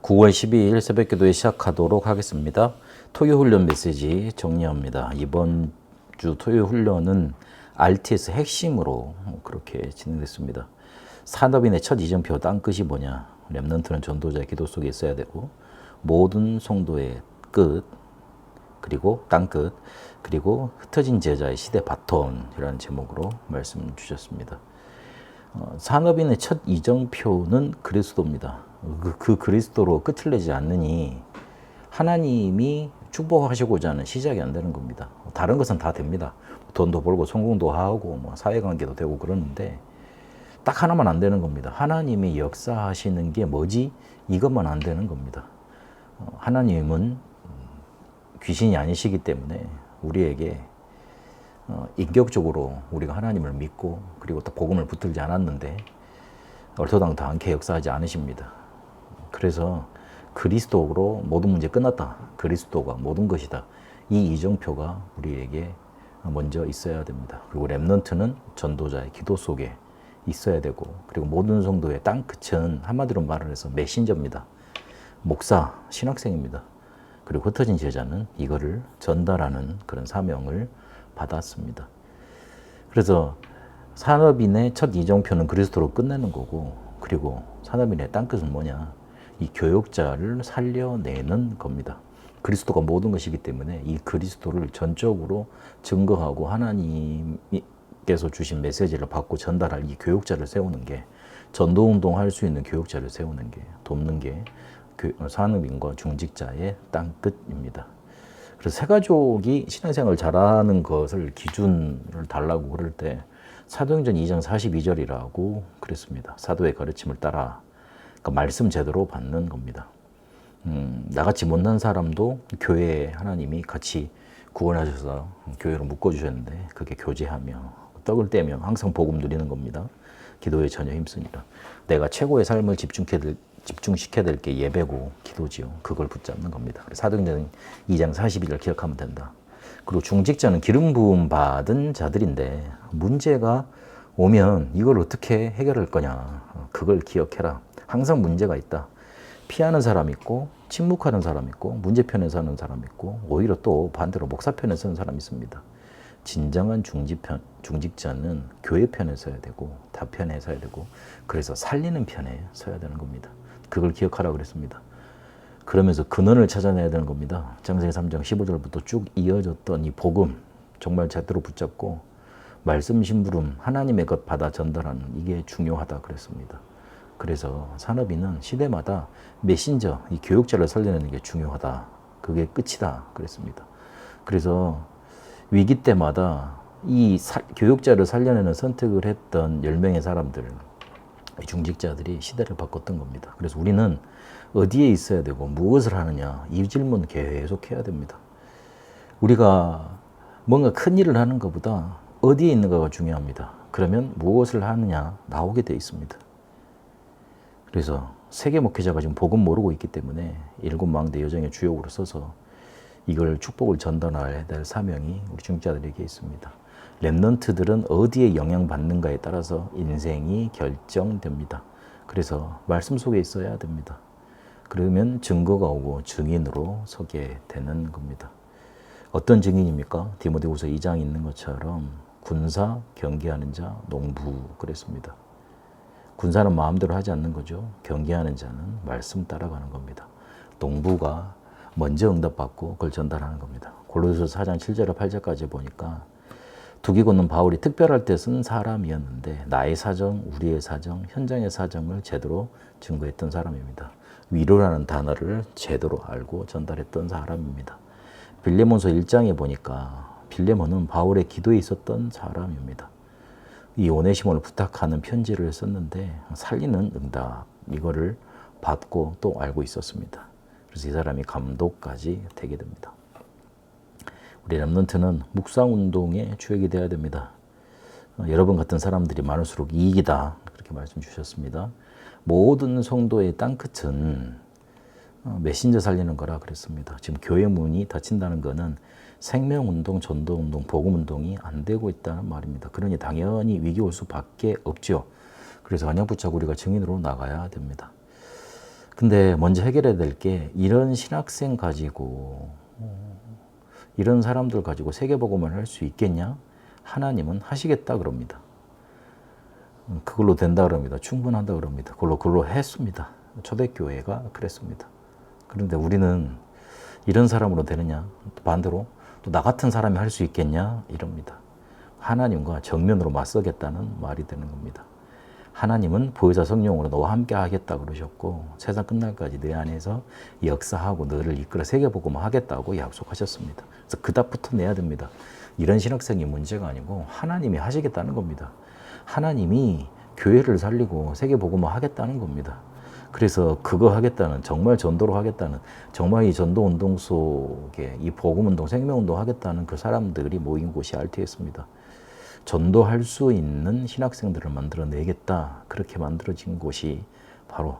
9월 12일 새벽기도회 시작하도록 하겠습니다. 토요 훈련 메시지 정리합니다. 이번 주 토요 훈련은 RTS 핵심으로 그렇게 진행됐습니다. 산업인의 첫 이정표 땅끝이 뭐냐? 렘넌트는 전도자의 기도 속에 있어야 되고 모든 성도의 끝 그리고 땅끝 그리고 흩어진 제자의 시대 바톤이라는 제목으로 말씀 주셨습니다. 산업인의 첫 이정표는 그리스도입니다. 그 그리스도로 끝을 내지 않느니 하나님이 축복하시고자 하는 시작이 안 되는 겁니다. 다른 것은 다 됩니다. 돈도 벌고 성공도 하고 사회관계도 되고 그러는데 딱 하나만 안 되는 겁니다. 하나님이 역사하시는 게 뭐지? 이것만 안 되는 겁니다. 하나님은 귀신이 아니시기 때문에 우리에게 인격적으로 우리가 하나님을 믿고 그리고 또 복음을 붙들지 않았는데 얼토당토 않게 역사하지 않으십니다. 그래서 그리스도로 모든 문제 끝났다. 그리스도가 모든 것이다. 이 이정표가 우리에게 먼저 있어야 됩니다. 그리고 렘넌트는 전도자의 기도 속에 있어야 되고 그리고 모든 성도의 땅끝은 한마디로 말을 해서 메신저입니다. 목사, 신학생입니다. 그리고 흩어진 제자는 이거를 전달하는 그런 사명을 받았습니다. 그래서 산업인의 첫 이정표는 그리스도로 끝내는 거고 그리고 산업인의 땅끝은 뭐냐? 이 교역자를 살려내는 겁니다. 그리스도가 모든 것이기 때문에 이 그리스도를 전적으로 증거하고 하나님께서 주신 메시지를 받고 전달할 이 교역자를 세우는 게 전도운동 할 수 있는 교역자를 세우는 게 돕는 게 산업인과 중직자의 땅끝입니다. 그래서 세 가족이 신앙생활을 잘하는 것을 기준을 달라고 그럴 때 사도행전 2장 42절이라고 그랬습니다. 사도의 가르침을 따라 그러니까 말씀 제대로 받는 겁니다. 나같이 못난 사람도 교회에 하나님이 같이 구원하셔서 교회로 묶어주셨는데 그게 교제하며 떡을 떼며 항상 복음 누리는 겁니다. 기도에 전혀 힘쓰니라. 내가 최고의 삶을 집중시켜야 될 게 예배고 기도지요. 그걸 붙잡는 겁니다. 사도행전 2장 42절 기억하면 된다. 그리고 중직자는 기름 부음 받은 자들인데 문제가 오면 이걸 어떻게 해결할 거냐. 그걸 기억해라. 항상 문제가 있다. 피하는 사람 있고 침묵하는 사람 있고 문제편에 서는 사람 있고 오히려 또 반대로 목사편에 서는 사람이 있습니다. 진정한 중직자는 교회 편에 서야 되고 다 편에 서야 되고 그래서 살리는 편에 서야 되는 겁니다. 그걸 기억하라고 그랬습니다. 그러면서 근원을 찾아내야 되는 겁니다. 창세기 3장 15절부터 쭉 이어졌던 이 복음 정말 제대로 붙잡고 말씀 심부름 하나님의 것 받아 전달하는 이게 중요하다 그랬습니다. 그래서 산업인은 시대마다 메신저, 이 교육자를 살려내는 게 중요하다. 그게 끝이다 그랬습니다. 그래서 위기 때마다 이 교육자를 살려내는 선택을 했던 10명의 사람들, 중직자들이 시대를 바꿨던 겁니다. 그래서 우리는 어디에 있어야 되고 무엇을 하느냐 이 질문 계속 해야 됩니다. 우리가 뭔가 큰 일을 하는 것보다 어디에 있는가가 중요합니다. 그러면 무엇을 하느냐 나오게 돼 있습니다. 그래서 세계 목회자가 지금 복음 모르고 있기 때문에 일곱 망대 여정의 주역으로 서서 이걸 축복을 전달해야 될 사명이 우리 중직자들에게 있습니다. 렘넌트들은 어디에 영향받는가에 따라서 인생이 결정됩니다. 그래서 말씀 속에 있어야 됩니다. 그러면 증거가 오고 증인으로 서게 되는 겁니다. 어떤 증인입니까? 디모데후서 2장 있는 것처럼 군사, 경계하는 자, 농부 그랬습니다. 군사는 마음대로 하지 않는 거죠. 경계하는 자는 말씀 따라가는 겁니다. 농부가 먼저 응답받고 그걸 전달하는 겁니다. 골로새서 4장 7절에 8절까지 보니까 두기 걷는 바울이 특별할 때 쓴 사람이었는데 나의 사정, 우리의 사정, 현장의 사정을 제대로 증거했던 사람입니다. 위로라는 단어를 제대로 알고 전달했던 사람입니다. 빌레몬서 1장에 보니까 빌레몬은 바울의 기도에 있었던 사람입니다. 이 오네시모를 부탁하는 편지를 썼는데 살리는 응답 이거를 받고 또 알고 있었습니다. 그래서 이 사람이 감독까지 되게 됩니다. 우리 렘넌트는 묵상운동의 주역이 되어야 됩니다. 여러분 같은 사람들이 많을수록 이익이다. 그렇게 말씀 주셨습니다. 모든 성도의 땅끝은 메신저 살리는 거라 그랬습니다. 지금 교회 문이 닫힌다는 거는 생명운동, 전도운동, 복음운동이 안 되고 있다는 말입니다. 그러니 당연히 위기 올 수밖에 없죠. 그래서 언약 붙잡고 우리가 증인으로 나가야 됩니다. 근데 먼저 해결해야 될 게 이런 신학생 가지고 이런 사람들 가지고 세계복음을 할 수 있겠냐? 하나님은 하시겠다 그럽니다. 그걸로 된다 그럽니다. 충분한다 그럽니다. 그걸로 했습니다. 초대교회가 그랬습니다. 그런데 우리는 이런 사람으로 되느냐? 반대로 또 나 같은 사람이 할 수 있겠냐? 이럽니다. 하나님과 정면으로 맞서겠다는 말이 되는 겁니다. 하나님은 보혜사 성령으로 너와 함께 하겠다 그러셨고 세상 끝날까지 내 안에서 역사하고 너를 이끌어 세계복음을 하겠다고 약속하셨습니다. 그래서 그답부터 내야 됩니다. 이런 신학생이 문제가 아니고 하나님이 하시겠다는 겁니다. 하나님이 교회를 살리고 세계복음을 하겠다는 겁니다. 그래서 그거 하겠다는, 정말 전도로 하겠다는, 정말 이 전도운동 속에 이 복음운동, 생명운동 하겠다는 그 사람들이 모인 곳이 RTS입니다. 전도할 수 있는 신학생들을 만들어내겠다. 그렇게 만들어진 곳이 바로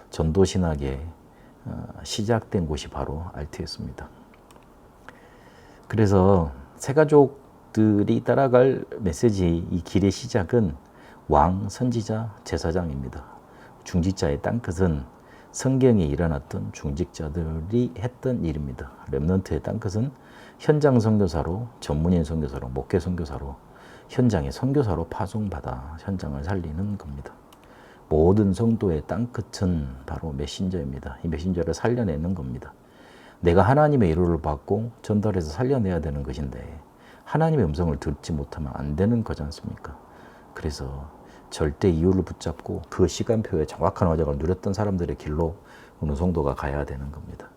전도신학의 시작된 곳이 바로 RTS입니다. 그래서 새가족들이 따라갈 메시지, 이 길의 시작은 왕, 선지자, 제사장입니다. 중직자의 땅끝은 성경에 일어났던 중직자들이 했던 일입니다. 렘넌트의 땅끝은 현장 선교사로, 전문인 선교사로, 목회 선교사로, 현장의 선교사로 파송받아 현장을 살리는 겁니다. 모든 성도의 땅끝은 바로 메신저입니다. 이 메신저를 살려내는 겁니다. 내가 하나님의 이루를 받고 전달해서 살려내야 되는 것인데 하나님의 음성을 듣지 못하면 안 되는 거지 않습니까? 그래서 절대 이유를 붙잡고 그 시간표에 정확한 언약을 누렸던 사람들의 길로 어느 성도가 가야 되는 겁니다.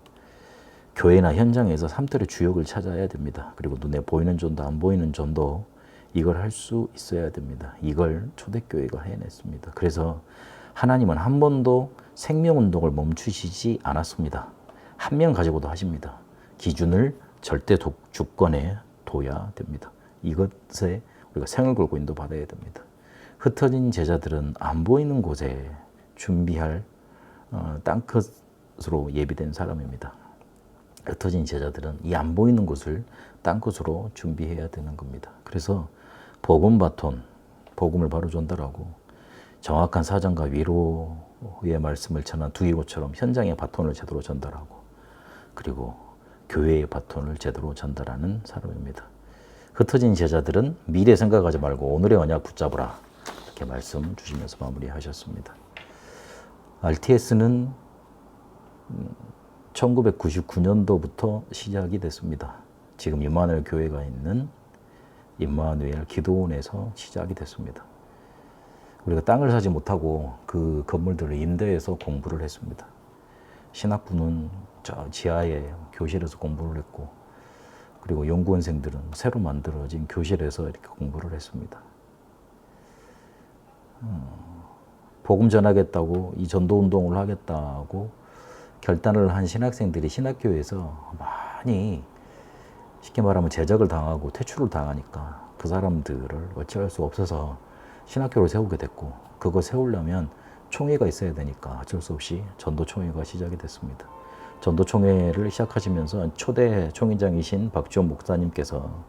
교회나 현장에서 삶들의 주역을 찾아야 됩니다. 그리고 눈에 보이는 전도, 안 보이는 전도, 이걸 할 수 있어야 됩니다. 이걸 초대교회가 해냈습니다. 그래서 하나님은 한 번도 생명운동을 멈추시지 않았습니다. 한 명 가지고도 하십니다. 기준을 절대 주권에 둬야 됩니다. 이것에 우리가 생을 걸고 인도받아야 됩니다. 흩어진 제자들은 안 보이는 곳에 준비할 땅끝으로 예비된 사람입니다. 흩어진 제자들은 이 안 보이는 곳을 땅끝으로 준비해야 되는 겁니다. 그래서 복음 바톤, 복음을 바로 전달하고 정확한 사정과 위로의 말씀을 전한 두기고처럼 현장의 바톤을 제대로 전달하고 그리고 교회의 바톤을 제대로 전달하는 사람입니다. 흩어진 제자들은 미래 생각하지 말고 오늘의 언약 붙잡으라. 이렇게 말씀 주시면서 마무리하셨습니다. RTS는 1999년도부터 시작이 됐습니다. 지금 임마누엘 교회가 있는 임마누엘 기도원에서 시작이 됐습니다. 우리가 땅을 사지 못하고 그 건물들을 임대해서 공부를 했습니다. 신학부는 저 지하에 교실에서 공부를 했고 그리고 연구원생들은 새로 만들어진 교실에서 이렇게 공부를 했습니다. 복음 전하겠다고 이 전도운동을 하겠다고 결단을 한 신학생들이 신학교에서 많이 쉽게 말하면 제적을 당하고 퇴출을 당하니까 그 사람들을 어찌할 수 없어서 신학교를 세우게 됐고 그거 세우려면 총회가 있어야 되니까 어쩔 수 없이 전도총회가 시작이 됐습니다. 전도총회를 시작하시면서 초대 총회장이신 박지원 목사님께서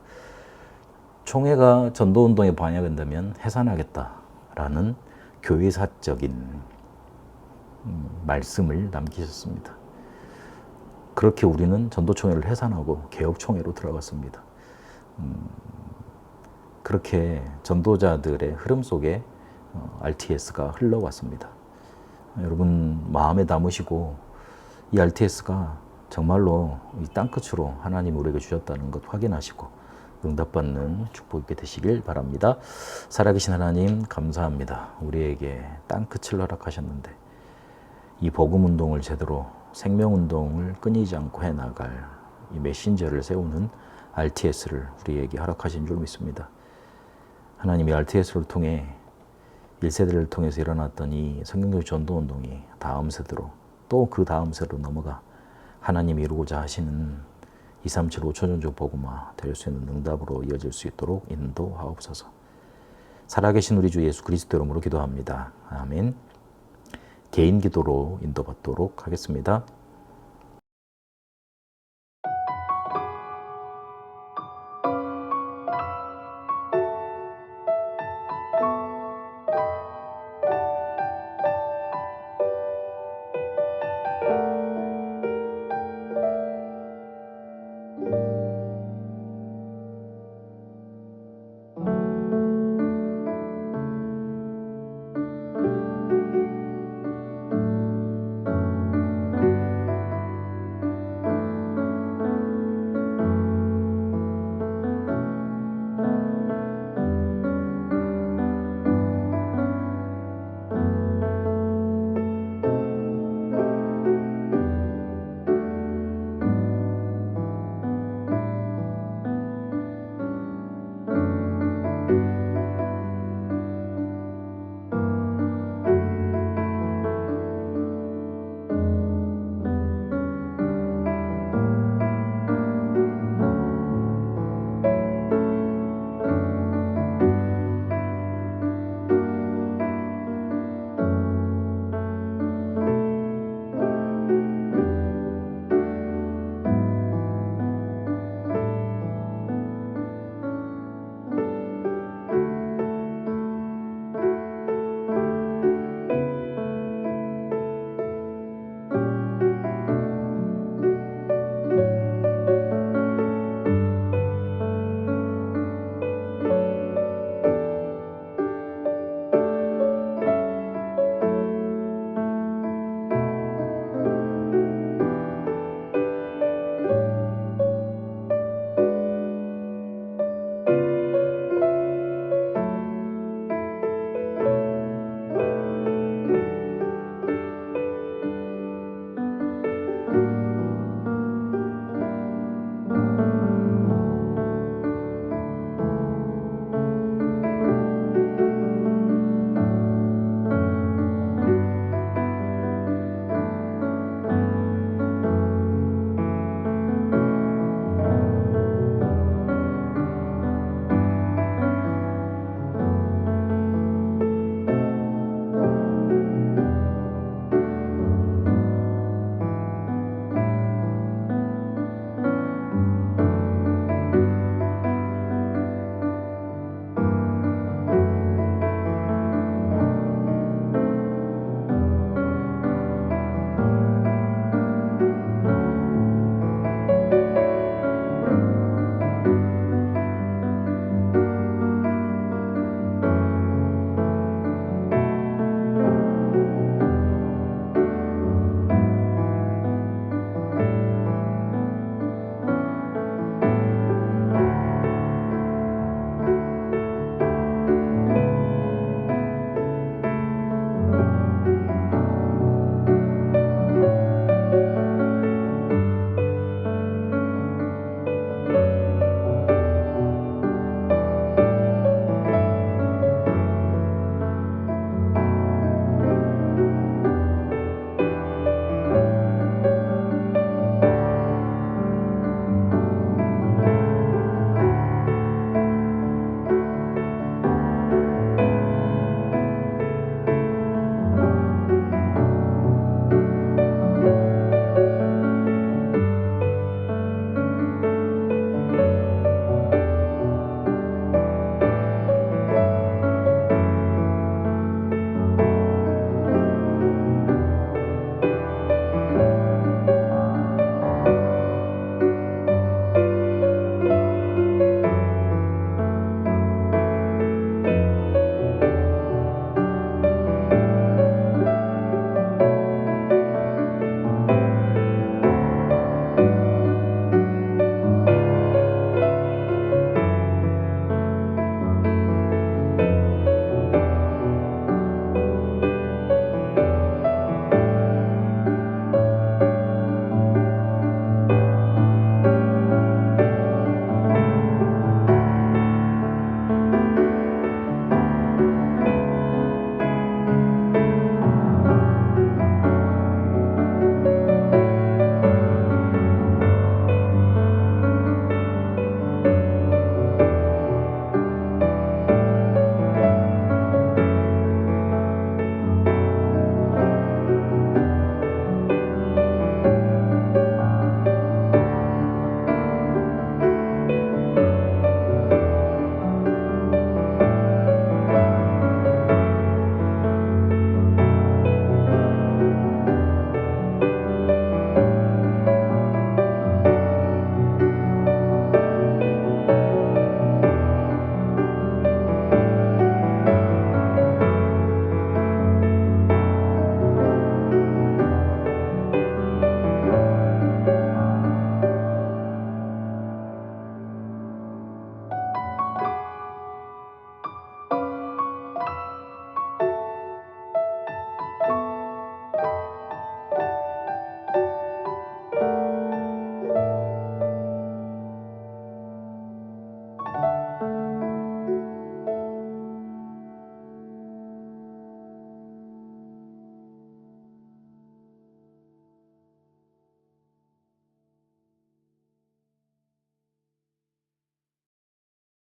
총회가 전도운동에 반영된다면 해산하겠다라는 교회사적인 말씀을 남기셨습니다. 그렇게 우리는 전도총회를 해산하고 개혁총회로 들어갔습니다. 그렇게 전도자들의 흐름 속에 RTS가 흘러왔습니다. 여러분 마음에 담으시고 이 RTS가 정말로 이 땅끝으로 하나님 우리에게 주셨다는 것 확인하시고 응답받는 축복 있게 되시길 바랍니다. 살아계신 하나님 감사합니다. 우리에게 땅끝을 허락하셨는데 이 복음운동을 제대로 생명운동을 끊이지 않고 해나갈 이 메신저를 세우는 RTS를 우리에게 허락하신 줄 믿습니다. 하나님이 RTS를 통해 1세대를 통해서 일어났던 이 성경적 전도운동이 다음 세대로 또 그 다음 세대로 넘어가 하나님이 이루고자 하시는 237 5천년적 복음화 될 수 있는 응답으로 이어질 수 있도록 인도하옵소서. 살아계신 우리 주 예수 그리스도 이름으로 기도합니다. 아멘. 개인 기도로 인도받도록 하겠습니다.